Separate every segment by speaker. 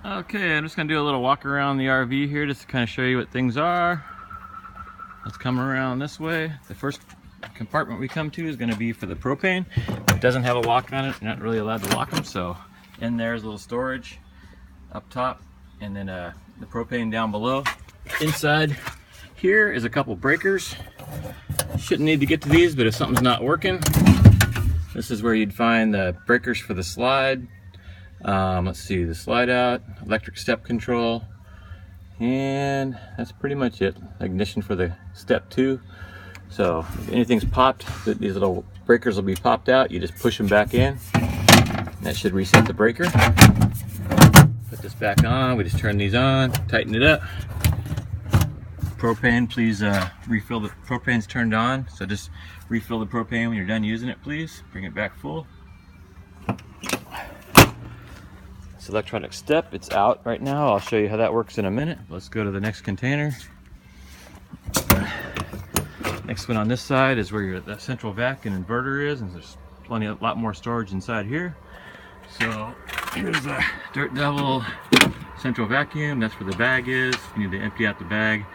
Speaker 1: Okay, I'm just gonna do a little walk around the RV here just to kind of show you what things are. Let's come around this way. The first compartment we come to is gonna be for the propane. It doesn't have a lock on it. You're not really allowed to lock them, so in there is a little storage up top, and then the propane down below. Inside here is a couple breakers. Shouldn't need to get to these, but if something's not working, this is where you'd find the breakers for the slide. Let's see, the slide out, electric step control, and that's pretty much it. Ignition for the step 2. So if anything's popped, these little breakers will be popped out. You just push them back in, and that should reset the breaker. Put this back on. We just turn these on, tighten it up. Propane, please refill. The propane's turned on, so just refill the propane when you're done using it, please. Bring it back full. This electronic step, it's out right now. I'll show you how that works in a minute. Let's go to the next container. Next one on this side is where the central vac and inverter is, and there's a lot more storage inside here. So here's a Dirt Devil central vacuum. That's where the bag is. If you need to empty out the bag,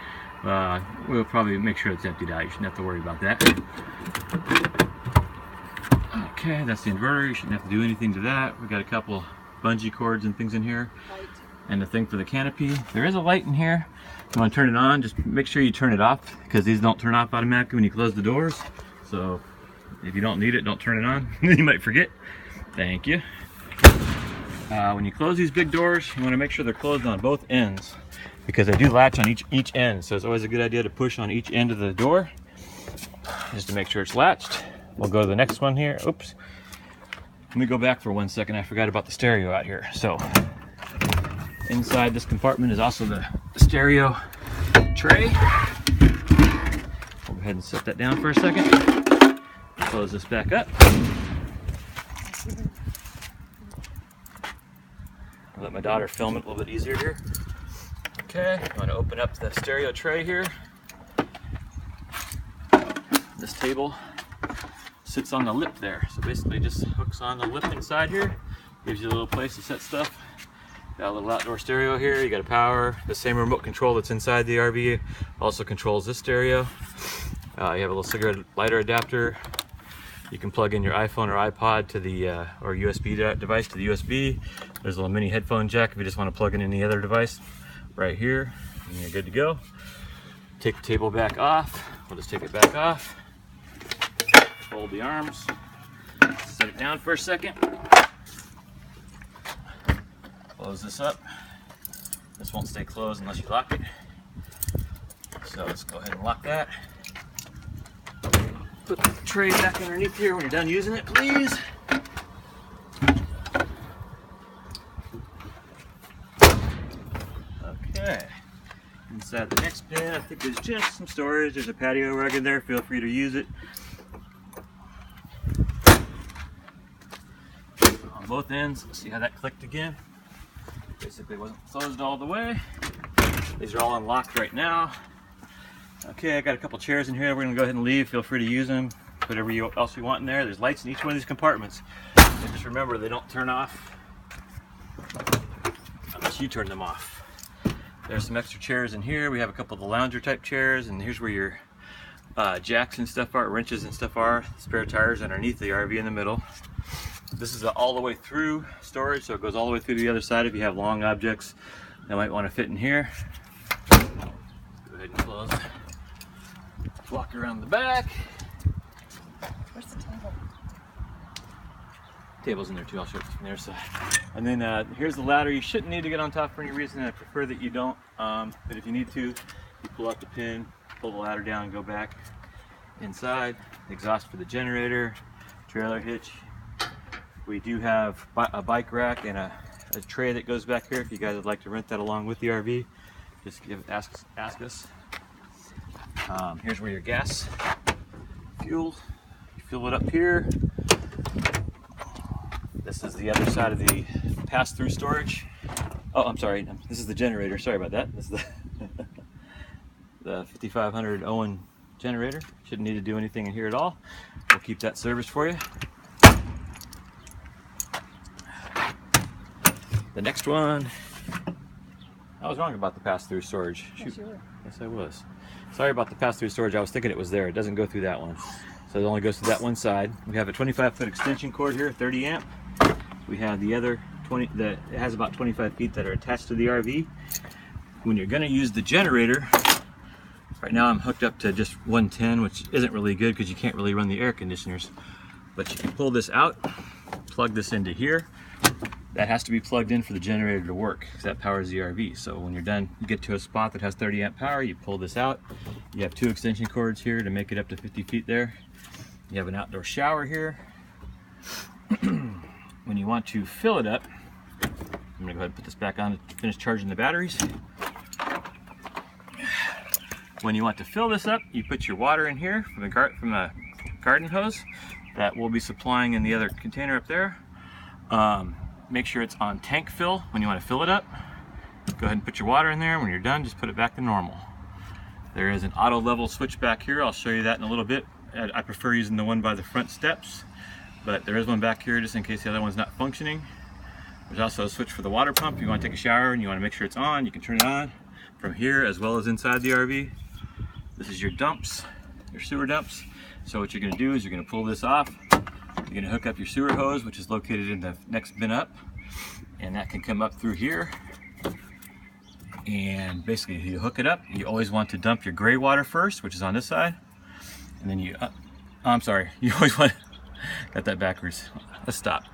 Speaker 1: we'll probably make sure it's emptied out. You shouldn't have to worry about that. Okay, that's the inverter. You shouldn't have to do anything to that. We got a couple bungee cords and things in here, and the thing for the canopy. There is a light in here. You want to turn it on, just make sure you turn it off, because these don't turn off automatically when you close the doors. So if you don't need it, don't turn it on. You might forget. Thank you. When you close these big doors, you want to make sure they're closed on both ends, because they do latch on each end. So it's always a good idea to push on each end of the door just to make sure it's latched. We'll go to the next one here. Oops. Let me go back for 1 second. I forgot about the stereo out here. So inside this compartment is also the stereo tray. We'll go ahead and set that down for a second. Close this back up. I'll let my daughter film it a little bit easier here. Okay, I'm going to open up the stereo tray here. This table sits on the lip there, so basically just hooks on the lip inside here. Gives you a little place to set stuff. Got a little outdoor stereo here. You got a power. The same remote control that's inside the RV also controls this stereo. You have a little cigarette lighter adapter. You can plug in your iPhone or iPod to the or USB device to the USB. There's a little mini headphone jack if you just want to plug in any other device right here, and you're good to go. Take the table back off. We'll just take it back off. Fold the arms. Set it down for a second. Close this up. This won't stay closed unless you lock it. So let's go ahead and lock that. Put the tray back underneath here when you're done using it, please. Okay. Inside the next bin, I think there's just some storage. There's a patio rug in there. Feel free to use it. On both ends, see how that clicked again? Basically wasn't closed all the way. These are all unlocked right now. Okay, I got a couple chairs in here. We're gonna go ahead and leave. Feel free to use them. Put whatever else you want in there. There's lights in each one of these compartments. And just remember, they don't turn off unless you turn them off. There's some extra chairs in here. We have a couple of the lounger type chairs, and here's where your jacks and stuff are, wrenches and stuff are. Spare tires underneath the RV in the middle. This is all the way through storage, so it goes all the way through to the other side if you have long objects that might want to fit in here. Go ahead and close. Walk around the back.
Speaker 2: Where's the table?
Speaker 1: Table's in there too. I'll show it from their side. And then here's the ladder. You shouldn't need to get on top for any reason. I prefer that you don't. But if you need to, you pull out the pin, pull the ladder down, and go back inside. Exhaust for the generator, trailer hitch. We do have a bike rack and a tray that goes back here. If you guys would like to rent that along with the RV, just ask us. Here's where your gas, fuel, you fill it up here. This is the other side of the pass-through storage. Oh, I'm sorry. This is the generator. Sorry about that. This is the 5500 Owen generator. Shouldn't need to do anything in here at all. We'll keep that serviced for you. The next one I was wrong about the pass-through storage.
Speaker 2: Yes,
Speaker 1: Shoot.
Speaker 2: you were.
Speaker 1: Yes, I was. Sorry about the pass-through storage. I was thinking it was there. It doesn't go through that one. So it only goes to that one side. We have a 25-foot extension cord here, 30 amp. We have the other 20 that it has about 25 feet that are attached to the RV. When you're going to use the generator, right now I'm hooked up to just 110, which isn't really good because you can't really run the air conditioners. But you can pull this out, plug this into here. That has to be plugged in for the generator to work because that powers the RV. So when you're done, you get to a spot that has 30 amp power, you pull this out. You have 2 extension cords here to make it up to 50 feet there. You have an outdoor shower here. When you want to fill it up, I'm gonna go ahead and put this back on to finish charging the batteries. When you want to fill this up, you put your water in here from a garden hose that we'll be supplying in the other container up there. Make sure it's on tank fill when you want to fill it up. Go ahead and put your water in there. When you're done, just put it back to normal. There is an auto level switch back here. I'll show you that in a little bit. I prefer using the one by the front steps, but there is one back here just in case the other one's not functioning. There's also a switch for the water pump. You want to take a shower and you want to make sure it's on, you can turn it on from here as well as inside the RV. This is your dumps, your sewer dumps. So what you're going to do is you're going to pull this off. You're going to hook up your sewer hose, which is located in the next bin up, and that can come up through here. And basically, you hook it up. You always want to dump your gray water first, which is on this side, and then you. I'm sorry. You always want. Got that backwards. Let's stop.